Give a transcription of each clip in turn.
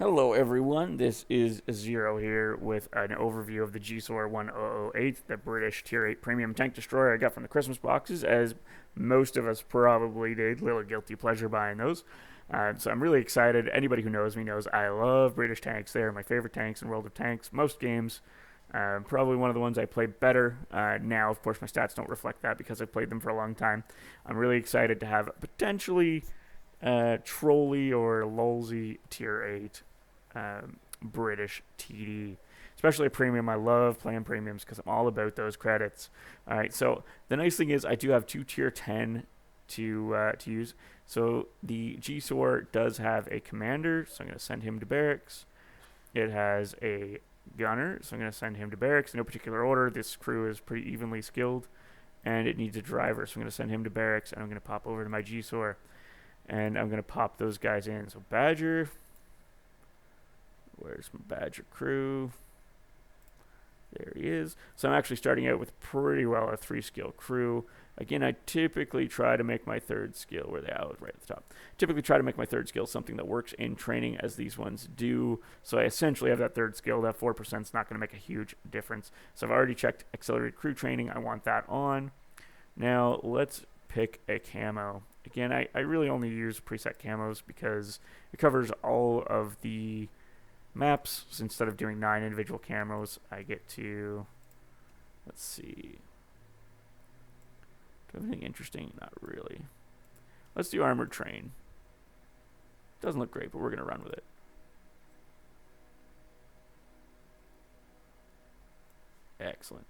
Hello everyone, this is Zero here with an overview of the GSOR 1008, the British Tier 8 Premium Tank Destroyer I got from the Christmas boxes, as most of us probably did. Little guilty pleasure buying those. So I'm really excited. Anybody who knows me knows I love British tanks. They are my favorite tanks in World of Tanks. Most games, probably one of the ones I play better. Now, of course, my stats don't reflect that because I've played them for a long time. I'm really excited to have potentially Trolley or Lolsey Tier 8 British TD. Especially a premium. I love playing premiums because I'm all about those credits. All right, so the nice thing is I do have two Tier 10 to use. So the GSOR does have a commander, so I'm going to send him to barracks. It has a gunner, so I'm going to send him to barracks in no particular order. This crew is pretty evenly skilled. And it needs a driver, so I'm going to send him to barracks, and I'm going to pop over to my GSOR. And I'm going to pop those guys in. So Badger. Where's my Badger crew? There he is. So I'm actually starting out with pretty well a 3-skill crew. Again, I typically try to make my third skill, where they are right at the top. Typically try to make my third skill something that works in training, as these ones do. So I essentially have that third skill. That 4% is not going to make a huge difference. So I've already checked accelerated crew training. I want that on. Now let's pick a camo. Again, I really only use preset camos because it covers all of the maps. So instead of doing 9 individual camos, I get to, let's see, do I have anything interesting? Not really. Let's do armored train. Doesn't look great, but we're going to run with it. Excellent.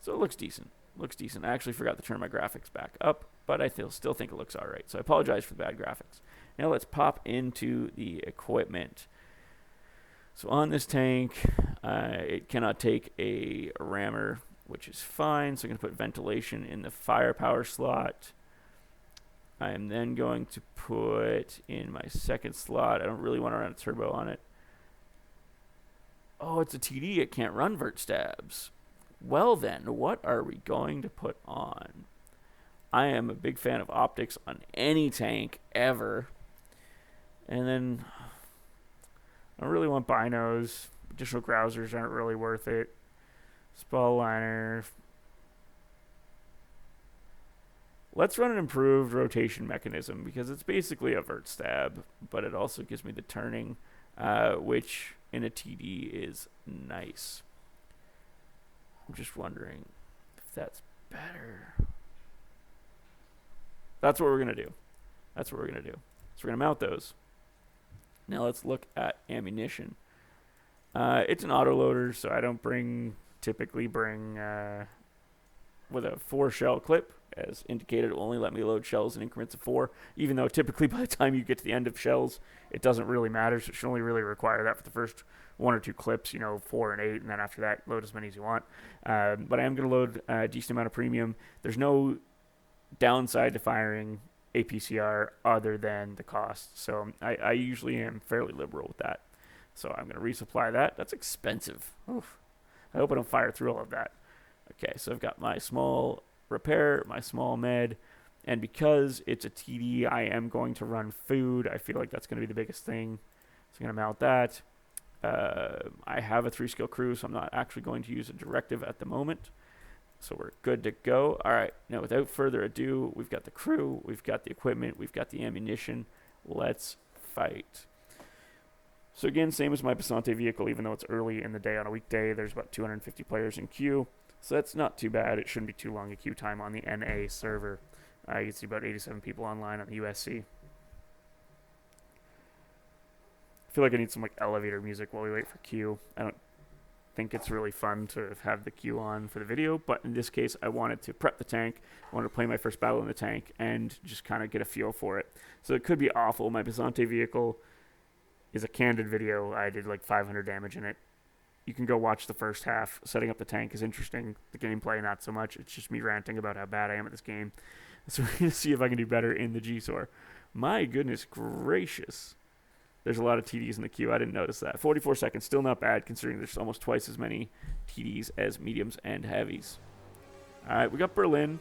So it looks decent. Looks decent. I actually forgot to turn my graphics back up, but I still think it looks alright. So I apologize for the bad graphics. Now let's pop into the equipment. So on this tank, it cannot take a rammer, which is fine. So I'm going to put ventilation in the firepower slot. I am then going to put in my second slot. I don't really want to run a turbo on it. Oh, it's a TD. It can't run vert stabs. Well then, what are we going to put on? I am a big fan of optics on any tank ever. And then I don't really want binos. Additional grousers aren't really worth it. Spall liner. Let's run an improved rotation mechanism because it's basically a vert stab, but it also gives me the turning, which in a TD is nice. I'm just wondering if that's better. That's what we're going to do. That's what we're going to do. So we're going to mount those. Now let's look at ammunition. It's an autoloader, so I don't typically bring with a 4-shell clip. As indicated, it will only let me load shells in increments of 4, even though typically by the time you get to the end of shells, it doesn't really matter. So it should only really require that for the first 1 or 2 clips, 4 and 8, and then after that, load as many as you want. But I am going to load a decent amount of premium. There's no downside to firing APCR other than the cost. So I usually am fairly liberal with that. So I'm going to resupply that. That's expensive. Oof. I hope I don't fire through all of that. Okay, so I've got my small repair, my small med, and because it's a TD, I am going to run food. I feel like that's going to be the biggest thing. So I'm going to mount that. I have a 3-skill crew, so I'm not actually going to use a directive at the moment. So we're good to go. All right, now without further ado, we've got the crew, we've got the equipment, we've got the ammunition. Let's fight. So again, same as my Passante vehicle, even though it's early in the day on a weekday, there's about 250 players in queue. So that's not too bad. It shouldn't be too long a queue time on the NA server. You can see about 87 people online on the USC. I feel like I need some like elevator music while we wait for queue. I don't think it's really fun to have the queue on for the video, but in this case I wanted to prep the tank. I wanted to play my first battle in the tank and just kind of get a feel for it. So it could be awful. My Passante vehicle is a candid video. I did like 500 damage in it. You can go watch the first half. Setting up the tank is interesting. The gameplay, not so much. It's just me ranting about how bad I am at this game. So we're going to see if I can do better in the GSOR. My goodness gracious. There's a lot of TDs in the queue. I didn't notice that. 44 seconds. Still not bad considering there's almost twice as many TDs as mediums and heavies. All right, we got Berlin.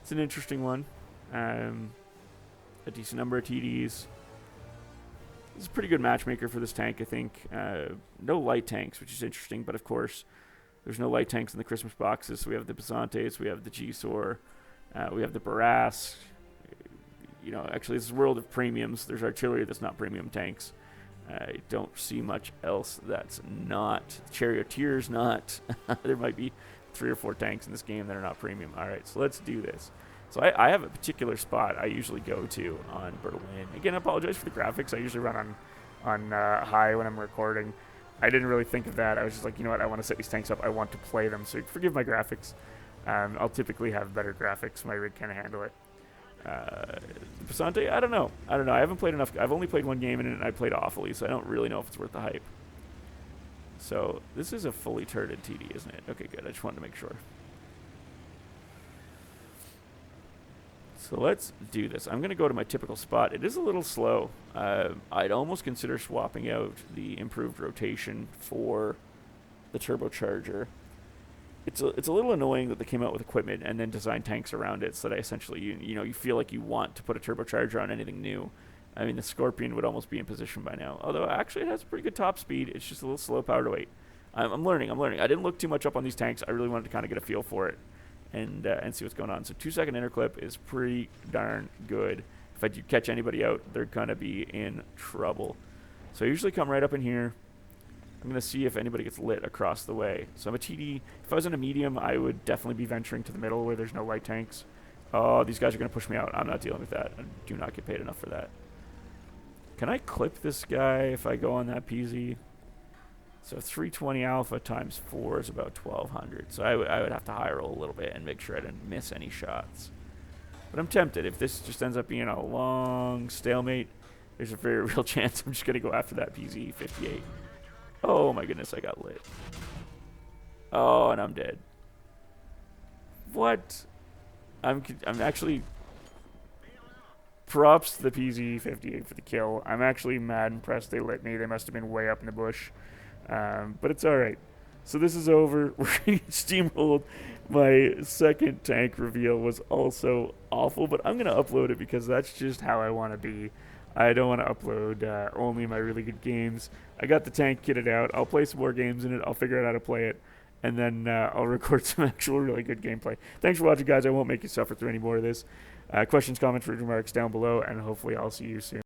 It's an interesting one. A decent number of TDs. This is a pretty good matchmaker for this tank, I think. No light tanks, which is interesting, but of course, there's no light tanks in the Christmas boxes. So we have the Basantes, we have the GSOR, we have the Barras. You know, actually, this is a world of premiums. There's artillery that's not premium tanks. I don't see much else that's not. Charioteer's not. There might be 3 or 4 tanks in this game that are not premium. All right, so let's do this. So I have a particular spot I usually go to on Berlin. Again, I apologize for the graphics. I usually run on high when I'm recording. I didn't really think of that. I was just like, you know what? I want to set these tanks up. I want to play them. So forgive my graphics. I'll typically have better graphics. My rig can't handle it. Passante, I don't know. I haven't played enough. I've only played one game in it, and I played awfully, so I don't really know if it's worth the hype. So this is a fully turreted TD, isn't it? Okay, good. I just wanted to make sure. So let's do this. I'm going to go to my typical spot. It is a little slow. I'd almost consider swapping out the improved rotation for the turbocharger. It's a little annoying that they came out with equipment and then designed tanks around it, so that essentially you feel like you want to put a turbocharger on anything new. I mean, the Scorpion would almost be in position by now. Although actually it has a pretty good top speed. It's just a little slow power to weight. I'm learning. I didn't look too much up on these tanks. I really wanted to kind of get a feel for it and see what's going on. So 2-second interclip is pretty darn good. If I do catch anybody out, they're gonna be in trouble. So I usually come right up in here. I'm going to see if anybody gets lit across the way. So I'm a TD. If I was in a medium, I would definitely be venturing to the middle where there's no light tanks. Oh, these guys are going to push me out. I'm not dealing with that. I do not get paid enough for that. Can I clip this guy if I go on that PZ? So 320 alpha times 4 is about 1200. So I would have to high roll a little bit and make sure I didn't miss any shots. But I'm tempted. If this just ends up being a long stalemate, there's a very real chance I'm just going to go after that PZ 58. Oh my goodness, I got lit. Oh, and I'm dead. What? I'm actually... Props to the PZ-58 for the kill. I'm actually mad impressed they lit me. They must have been way up in the bush. But it's alright. So this is over. We're getting steamrolled. My second tank reveal was also awful, but I'm going to upload it because that's just how I want to be. I don't want to upload only my really good games. I got the tank kitted out. I'll play some more games in it. I'll figure out how to play it. And then I'll record some actual really good gameplay. Thanks for watching, guys. I won't make you suffer through any more of this. Questions, comments, remarks down below. And hopefully I'll see you soon.